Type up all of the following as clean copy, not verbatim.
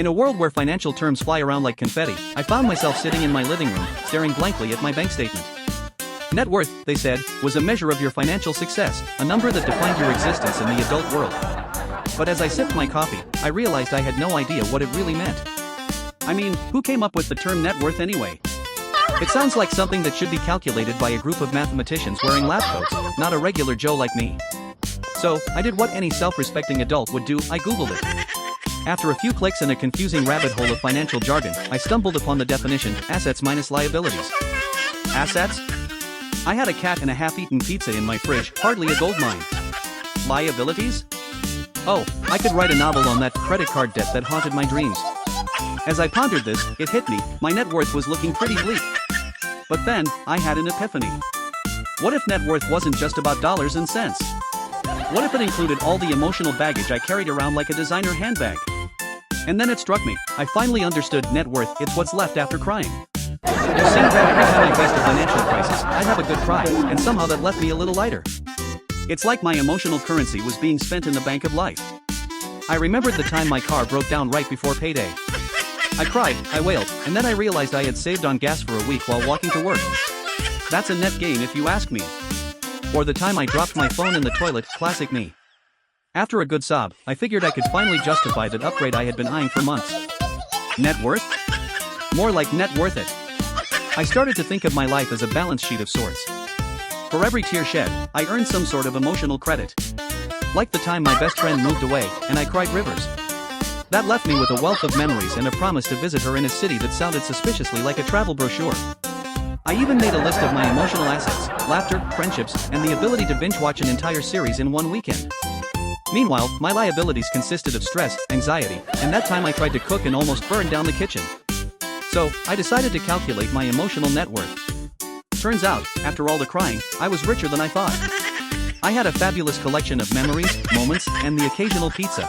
In a world where financial terms fly around like confetti, I found myself sitting in my living room, staring blankly at my bank statement. Net worth, they said, was a measure of your financial success, a number that defined your existence in the adult world. But as I sipped my coffee, I realized I had no idea what it really meant. I mean, who came up with the term net worth anyway? It sounds like something that should be calculated by a group of mathematicians wearing lab coats, not a regular Joe like me. So, I did what any self-respecting adult would do, I googled it. After a few clicks and a confusing rabbit hole of financial jargon, I stumbled upon the definition, assets minus liabilities. Assets? I had a cat and a half-eaten pizza in my fridge, hardly a goldmine. Liabilities? Oh, I could write a novel on that credit card debt that haunted my dreams. As I pondered this, it hit me, my net worth was looking pretty bleak. But then, I had an epiphany. What if net worth wasn't just about dollars and cents? What if it included all the emotional baggage I carried around like a designer handbag? And then it struck me, I finally understood net worth, it's what's left after crying. It seemed that every time I faced a financial crisis, I'd have a good cry, and somehow that left me a little lighter. It's like my emotional currency was being spent in the bank of life. I remembered the time my car broke down right before payday. I cried, I wailed, and then I realized I had saved on gas for a week while walking to work. That's a net gain if you ask me. Or the time I dropped my phone in the toilet, classic me. After a good sob, I figured I could finally justify that upgrade I had been eyeing for months. Net worth? More like net worth it. I started to think of my life as a balance sheet of sorts. For every tear shed, I earned some sort of emotional credit. Like the time my best friend moved away, and I cried rivers. That left me with a wealth of memories and a promise to visit her in a city that sounded suspiciously like a travel brochure. I even made a list of my emotional assets, laughter, friendships, and the ability to binge-watch an entire series in one weekend. Meanwhile, my liabilities consisted of stress, anxiety, and that time I tried to cook and almost burned down the kitchen. So, I decided to calculate my emotional net worth. Turns out, after all the crying, I was richer than I thought. I had a fabulous collection of memories, moments, and the occasional pizza.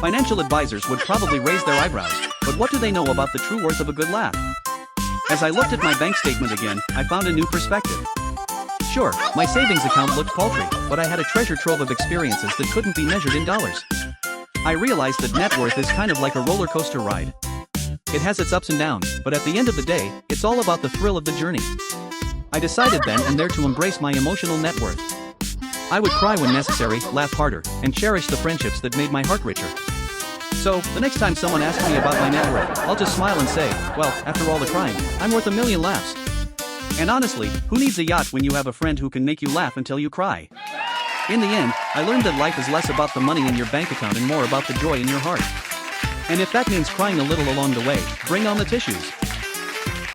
Financial advisors would probably raise their eyebrows, but what do they know about the true worth of a good laugh? As I looked at my bank statement again, I found a new perspective. Sure, my savings account looked paltry, but I had a treasure trove of experiences that couldn't be measured in dollars. I realized that net worth is kind of like a roller coaster ride. It has its ups and downs, but at the end of the day, it's all about the thrill of the journey. I decided then and there to embrace my emotional net worth. I would cry when necessary, laugh harder, and cherish the friendships that made my heart richer. So, the next time someone asks me about my net worth, I'll just smile and say, well, after all the crying, I'm worth a million laughs. And honestly, who needs a yacht when you have a friend who can make you laugh until you cry? In the end, I learned that life is less about the money in your bank account and more about the joy in your heart. And if that means crying a little along the way, bring on the tissues.